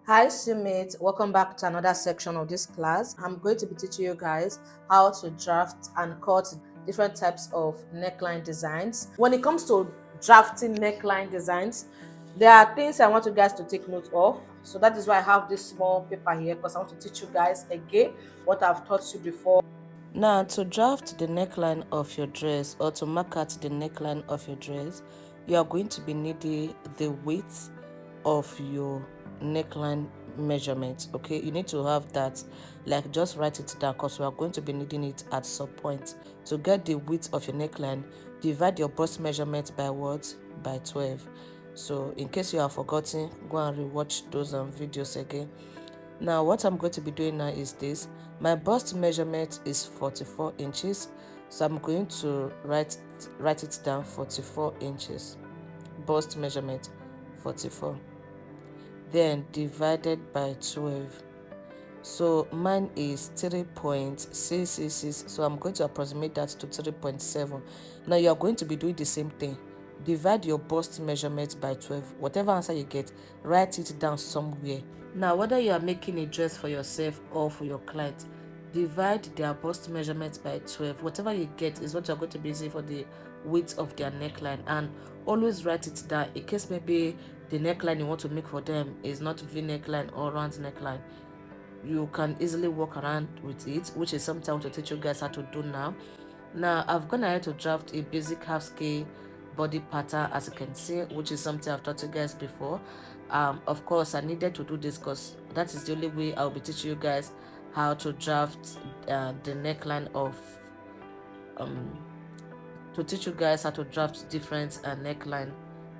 Hi students, welcome back to another section of this class. I'm going to be teaching you guys how to draft and cut different types of neckline designs. When it comes to drafting neckline designs, there are things I want you guys to take note of. So that is why I have this small paper here, because I want to teach you guys again what I've taught you before. Now, to draft the neckline of your dress or to mark out the neckline of your dress, you are going to be needing the width of your neckline measurement. Okay, you need to have that, like just write it down, because we are going to be needing it at some point. To get the width of your neckline, divide your bust measurement by what? By 12. So in case you have forgotten, go and rewatch those videos again. Now what I'm going to be doing now is this. My bust measurement is 44 inches, so I'm going to write it down. 44 inches bust measurement, 44, then divided by 12. So mine is 3.666, so I'm going to approximate that to 3.7. Now you are going to be doing the same thing. Divide your bust measurement by 12. Whatever answer you get, write it down somewhere. Now, whether you are making a dress for yourself or for your client, divide their bust measurements by 12. Whatever you get is what you're going to be using for the width of their neckline, and always write it down in case maybe the neckline you want to make for them is not V neckline or round neckline. You can easily walk around with it, which is something I want to teach you guys how to do now. Now I've gone ahead to draft a basic half scale body pattern, as you can see, which is something I've taught you guys before. Of course I needed to do this because that is the only way I'll be teaching you guys how to draft the neckline of to teach you guys how to draft different neckline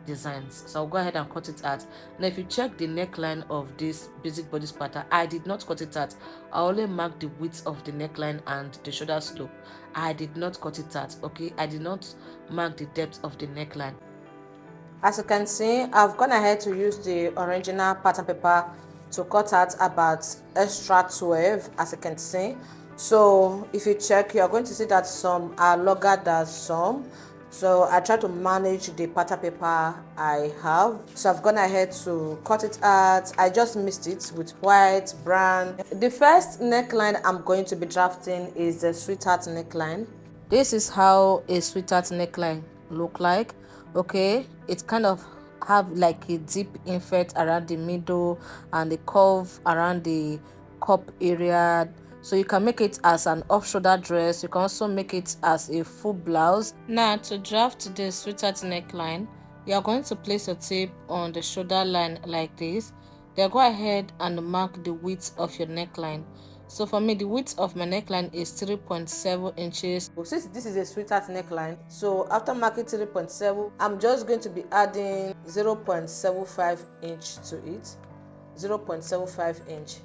designs. So I'll go ahead and cut it out. Now if you check the neckline of this basic bodice pattern, I did not cut it out. I only marked the width of the neckline and the shoulder slope. I did not cut it out. Okay, I did not mark the depth of the neckline. As you can see, I've gone ahead to use the original pattern paper to cut out about extra 12, as you can see. So if you check, you're going to see that some are longer than some. So I try to manage the pattern paper I have. So I've gone ahead to cut it out. I just mixed it with white, brown. The first neckline I'm going to be drafting is the sweetheart neckline. This is how a sweetheart neckline look like. Okay, it kind of have like a deep inset around the middle and the curve around the cup area. So you can make it as an off-shoulder dress. You can also make it as a full blouse. Now to draft the sweater neckline, you are going to place your tape on the shoulder line like this. Then go ahead and mark the width of your neckline. So for me, the width of my neckline is 3.7 inches. Since this is a sweetheart neckline, so after marking 3.7, I'm just going to be adding 0.75 inch to it. 0.75 inch.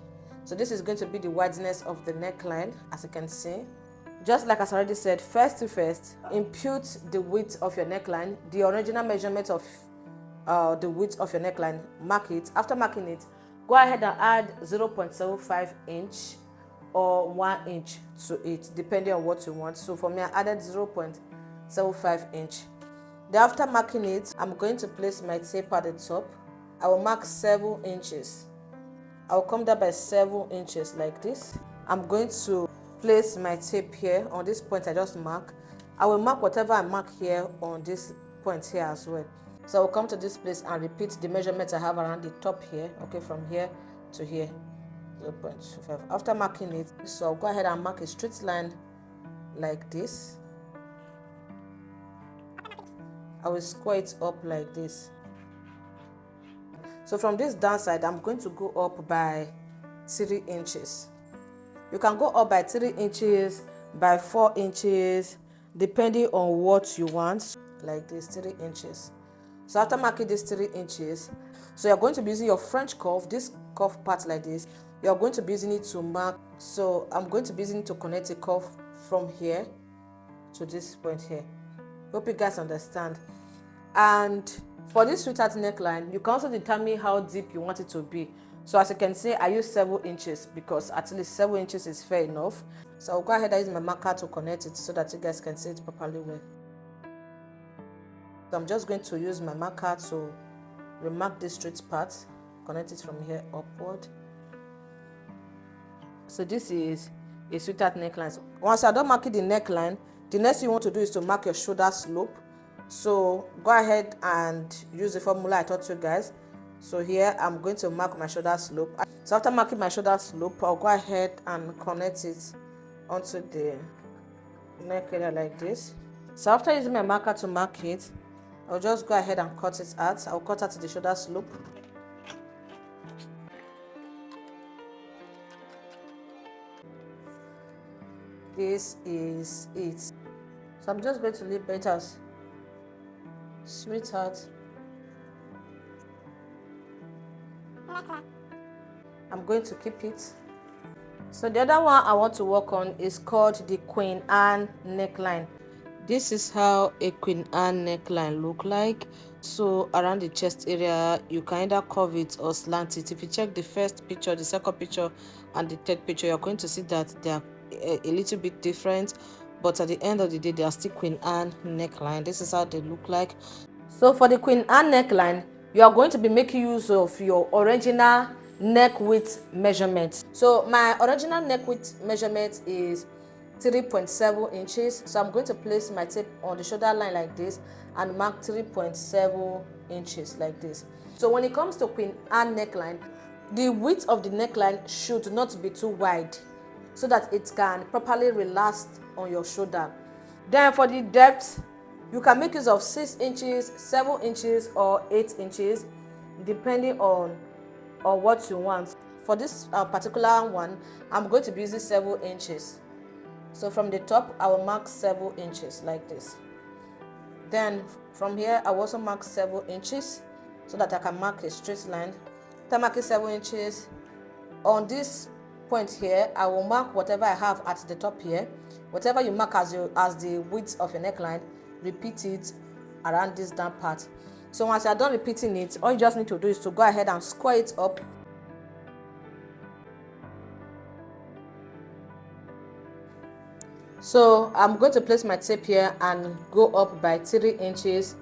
So this is going to be the wideness of the neckline, as you can see. Just like as I already said, first, impute the width of your neckline, the original measurement of the width of your neckline, mark it. After marking it, go ahead and add 0.75 inch or 1 inch to it, depending on what you want. So for me, I added 0.75 inch. Then after marking it, I'm going to place my tape at the top. I will mark 7 inches. I will come down by 7 inches like this. I'm going to place my tape here on this point I just mark. I will mark whatever I mark here on this point here as well. So I will come to this place and repeat the measurements I have around the top here, okay, from here to here, 0.25. After marking it, so I'll go ahead and mark a straight line like this. I will square it up like this. So from this downside, I'm going to go up by 3 inches. You can go up by 3 inches, by 4 inches, depending on what you want, like this, 3 inches. So after marking this 3 inches, so you're going to be using your French cuff, this cuff part like this, you're going to be using it to mark. So I'm going to be using it to connect a cuff from here to this point here. Hope you guys understand. And for this sweetheart neckline, you can also determine how deep you want it to be. So as you can see, I use 7 inches because at least 7 inches is fair enough. So I'll go ahead and use my marker to connect it so that you guys can see it properly well. So I'm just going to use my marker to remark this straight part connect it from here upward. So this is a sweetheart neckline. So once you're done marking the neckline, the next thing you want to do is to mark your shoulder slope. So go ahead and use the formula I taught you guys. So here I'm going to mark my shoulder slope. So after marking my shoulder slope, I'll go ahead and connect it onto the neck area like this. So after using my marker to mark it, I'll just go ahead and cut it out. I'll cut out the shoulder slope. This is it. So I'm just going to leave it as sweetheart. I'm going to keep it. So the other one I want to work on is called the Queen Anne neckline. This is how a Queen Anne neckline look like. So around the chest area, you can either curve it or slant it. If you check the first picture, the second picture, and the third picture, you're going to see that they are a little bit different, but at the end of the day, they are still Queen Anne neckline. This is how they look like. So for the Queen Anne neckline, you are going to be making use of your original neck width measurement. So my original neck width measurement is 3.7 inches. So I'm going to place my tape on the shoulder line like this and mark 3.7 inches like this. So when it comes to Queen Anne neckline, the width of the neckline should not be too wide so that it can properly relax on your shoulder. Then for the depth, you can make use of 6 inches, 7 inches, or 8 inches, depending on what you want. For this particular one, I'm going to be using 7 inches. So from the top, I will mark 7 inches like this. Then from here, I will also mark 7 inches so that I can mark a straight line. After marking 7 inches, on this point here, I will mark whatever I have at the top here. Whatever you mark as the width of your neckline, repeat it around this down part. So once you're done repeating it, all you just need to do is to go ahead and square it up. So I'm going to place my tape here and go up by 3 inches,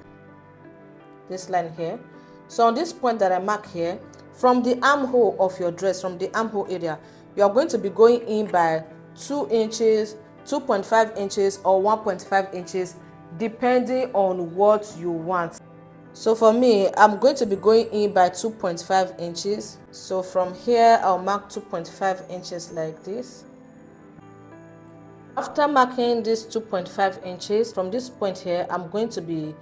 this line here. So on this point that I mark here, from the armhole of your dress, from the armhole area, you are going to be going in by 2 inches, 2.5 inches, or 1.5 inches, depending on what you want. So for me, I'm going to be going in by 2.5 inches. So from here, I'll mark 2.5 inches like this. After marking this 2.5 inches, from this point here, I'm going to be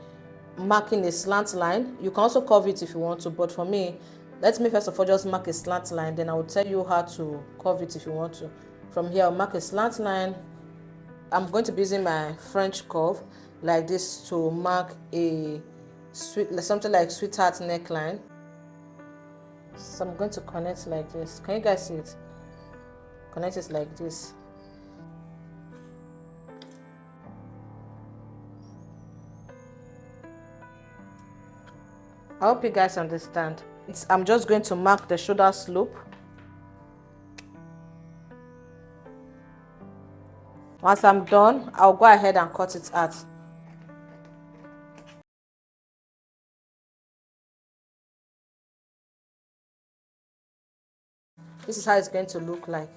marking a slant line. You can also curve it if you want to, but for me, let me first of all just mark a slant line, then I will tell you how to curve it if you want to. From here, I'll mark a slant line. I'm going to be using my French curve like this to mark a something like sweetheart neckline. So I'm going to connect like this. Can you guys see it? Connect it like this. I hope you guys understand. I'm just going to mark the shoulder slope. Once I'm done, I'll go ahead and cut it out. This is how it's going to look like.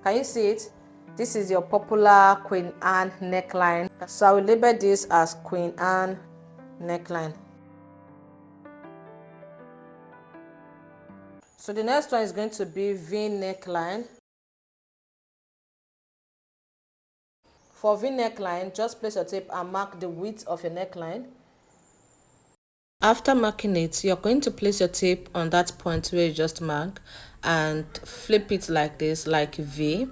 Can you see it? This is your popular Queen Anne neckline. So I will label this as Queen Anne neckline. So the next one is going to be V-neckline. For V-neckline, just place your tape and mark the width of your neckline. After marking it, you're going to place your tape on that point where you just marked and flip it like this, like V.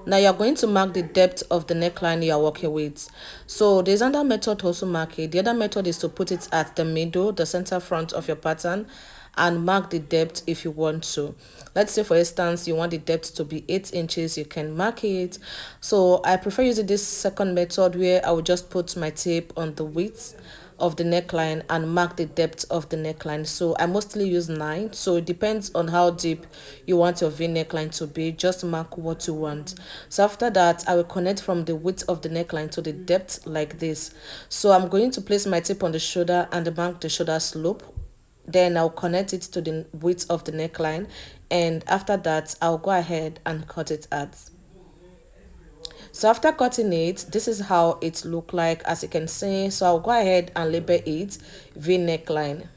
Now you're going to mark the depth of the neckline you're working with. So there's another method to also mark it. The other method is to put it at the middle, the center front of your pattern, and mark the depth if you want to. Let's say for instance you want the depth to be 8 inches, you can mark it. So I prefer using this second method where I will just put my tape on the width of the neckline and mark the depth of the neckline. So I mostly use 9, so it depends on how deep you want your V neckline to be. Just mark what you want. So after that, I will connect from the width of the neckline to the depth like this. So I'm going to place my tape on the shoulder and mark the shoulder slope then I'll connect it to the width of the neckline, and after that I'll go ahead and cut it out. So after cutting it, this is how it look like, as you can see. So I'll go ahead and label it V neckline.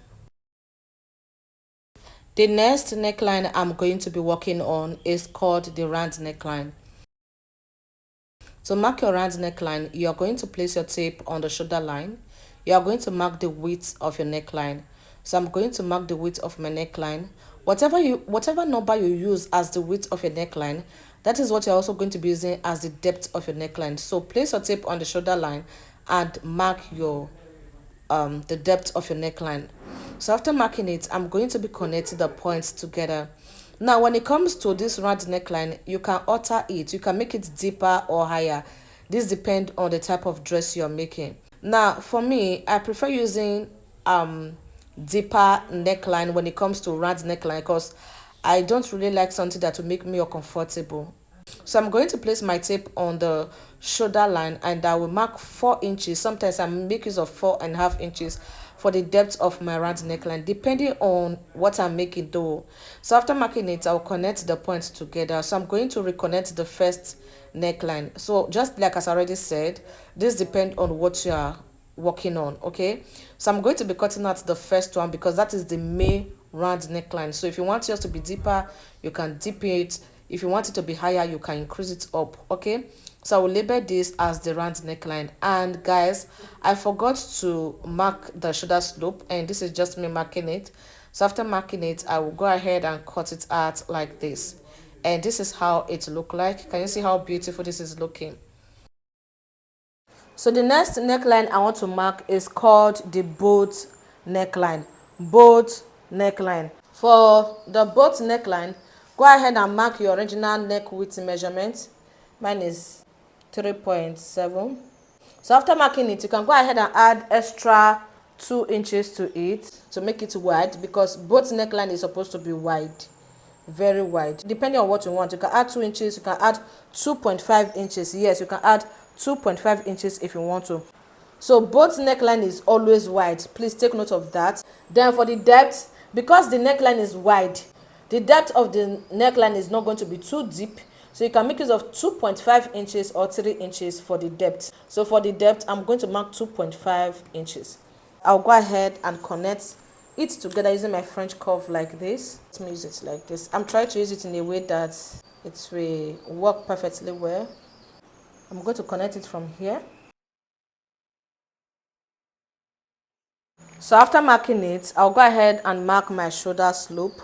The next neckline I'm going to be working on is called the round neckline. To mark your round neckline, you are going to place your tape on the shoulder line. You are going to mark the width of your neckline. So I'm going to mark the width of my neckline. Whatever number you use as the width of your neckline, that is what you're also going to be using as the depth of your neckline. So place your tape on the shoulder line and mark your the depth of your neckline. So after marking it, I'm going to be connecting the points together. Now when it comes to this round neckline, you can alter it. You can make it deeper or higher. This depends on the type of dress you're making. Now for me, I prefer using deeper neckline when it comes to round neckline, because I don't really like something that will make me uncomfortable. So I'm going to place my tape on the shoulder line, and I will mark 4 inches. Sometimes I make use of 4.5 inches for the depth of my round neckline, depending on what I'm making though. So after marking it, I'll connect the points together. So I'm going to reconnect the first neckline. So just like as I already said, this depends on what you are working on. Okay, so I'm going to be cutting out the first one because that is the main round neckline. So if you want yours to be deeper, you can deep it. If you want it to be higher, you can increase it up. Okay, so I will label this as the round neckline. And guys, I forgot to mark the shoulder slope, and this is just me marking it. So after marking it, I will go ahead and cut it out like this, and this is how it look like. Can you see how beautiful this is looking? So the next neckline I want to mark is called the boat neckline. Boat neckline. For the boat neckline, go ahead and mark your original neck width measurement. Mine is 3.7. So after marking it, you can go ahead and add extra 2 inches to it to make it wide, because boat neckline is supposed to be wide, very wide. Depending on what you want, you can add 2 inches, you can add 2.5 inches. Yes, you can add 2.5 inches if you want to. So both neckline is always wide. Please take note of that. Then for the depth, because the neckline is wide, the depth of the neckline is not going to be too deep. So you can make use of 2.5 inches or 3 inches for the depth. So for the depth, I'm going to mark 2.5 inches. I'll go ahead and connect it together using my French curve like this. Let me use it like this. I'm trying to use it in a way that it will work perfectly well. I'm going to connect it from here. So after marking it, I'll go ahead and mark my shoulder slope.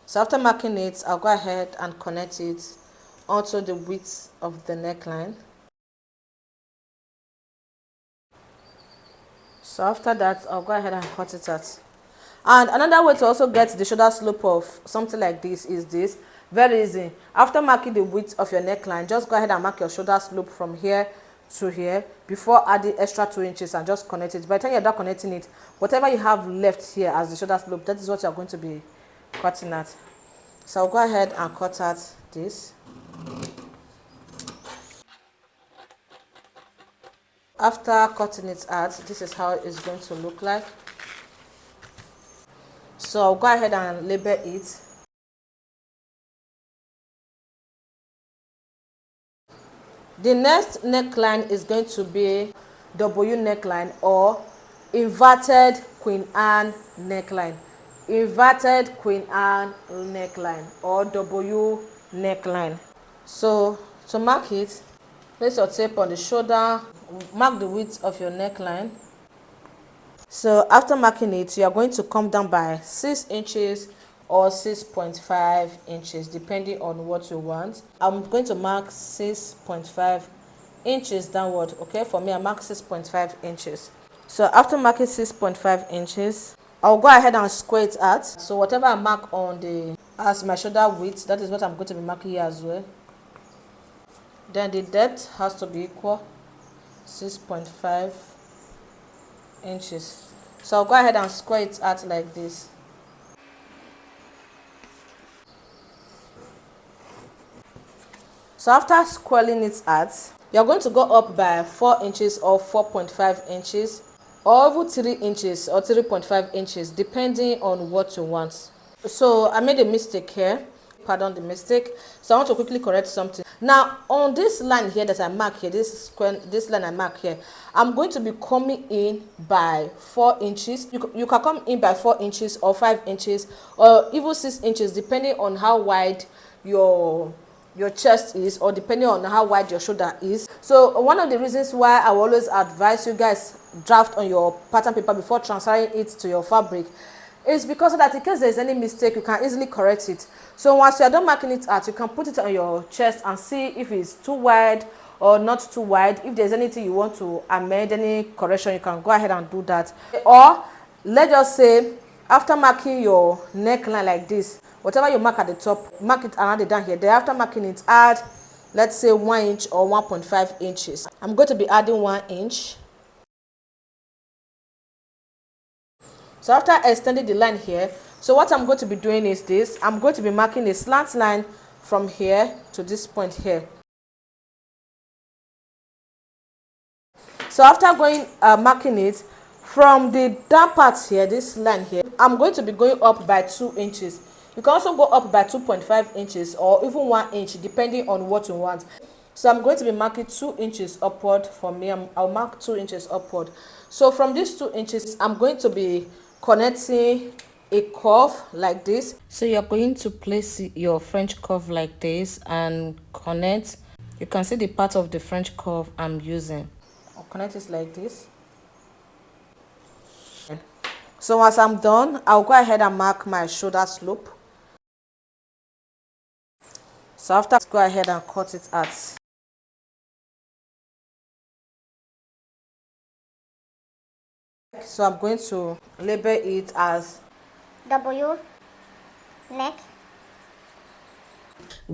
So after marking it, I'll go ahead and connect it onto the width of the neckline. So after that, I'll go ahead and cut it out. And another way to also get the shoulder slope of something like this is this. Very easy. After marking the width of your neckline, just go ahead and mark your shoulder slope from here to here before adding extra 2 inches and just connect it. By the time you're done connecting it, whatever you have left here as the shoulder slope, that is what you're going to be cutting at. So I'll go ahead and cut out this. After cutting it out, this is how it's going to look like. So I'll go ahead and label it. The next neckline is going to be W neckline or inverted Queen Anne neckline. Inverted Queen Anne neckline or W neckline. So to mark it, place your tape on the shoulder, mark the width of your neckline. So after marking it, you are going to come down by 6 inches or 6.5 inches depending on what you want. I'm going to mark 6.5 inches downward. Okay, for me I mark 6.5 inches. So after marking 6.5 inches, I'll go ahead and square it out. So whatever I mark on the as my shoulder width, that is what I'm going to be marking here as well. Then the depth has to be equal 6.5 inches. So I'll go ahead and square it out like this. So after squaring it out, you're going to go up by 4 inches or 4.5 inches. or even 3 inches or 3.5 inches depending on what you want. So I made a mistake here, pardon the mistake. So I want to quickly correct something. Now on this line here that I mark here, this line I mark here, I'm going to be coming in by 4 inches. You can come in by 4 inches or 5 inches or even 6 inches depending on how wide your chest is, or depending on how wide your shoulder is. So one of the reasons why I will always advise you guys draft on your pattern paper before transferring it to your fabric is because of that, in case there's any mistake, you can easily correct it. So once you're done marking it out, you can put it on your chest and see if it's too wide or not too wide. If there's anything you want to amend, any correction, you can go ahead and do that. Or let's just say after marking your neckline like this, whatever you mark at the top, mark it around it down here. Then after marking it, add, let's say 1 inch or 1.5 inches. I'm going to be adding 1 inch. So after extending the line here, so what I'm going to be doing is this. I'm going to be marking a slant line from here to this point here. So after going marking it from the down part here, this line here, I'm going to be going up by 2 inches. You can also go up by 2.5 inches or even 1 inch depending on what you want. So I'm going to be marking 2 inches upward. For me, I'll mark 2 inches upward. So from these 2 inches, I'm going to be connecting a curve like this. So you're going to place your French curve like this and connect. You can see the part of the French curve I'm using. I'll connect it like this. So once I'm done, I'll go ahead and mark my shoulder slope. So after, go ahead and cut it out. So I'm going to label it as W neck.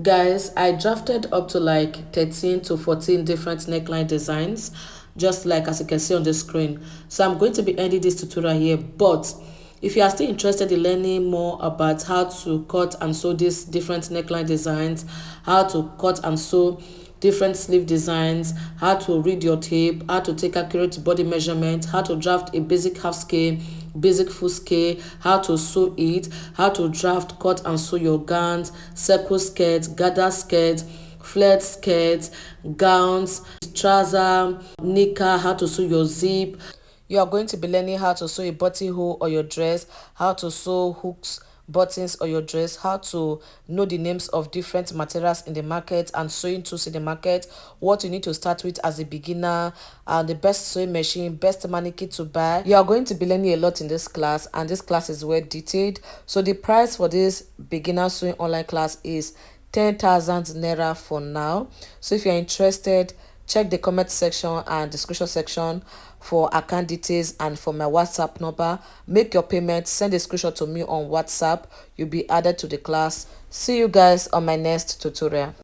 Guys, I drafted up to like 13 to 14 different neckline designs, just like as you can see on the screen. So I'm going to be ending this tutorial here, but if you are still interested in learning more about how to cut and sew these different neckline designs, how to cut and sew different sleeve designs, how to read your tape, how to take accurate body measurement, how to draft a basic half scale, basic full scale, how to sew it, how to draft, cut and sew your gowns, circle skirts, gather skirts, flared skirts, gowns, trouser, knicker, how to sew your zip. You are going to be learning how to sew a buttonhole or your dress, how to sew hooks, buttons or your dress, how to know the names of different materials in the market and sewing tools in the market, what you need to start with as a beginner, and the best sewing machine, best mannequin to buy. You are going to be learning a lot in this class, and this class is well detailed. So the price for this beginner sewing online class is 10,000 naira for now. So if you're interested, check the comment section and description section for account details and for my WhatsApp number. Make your payment, send a screenshot to me on WhatsApp. You'll be added to the class. See you guys on my next tutorial.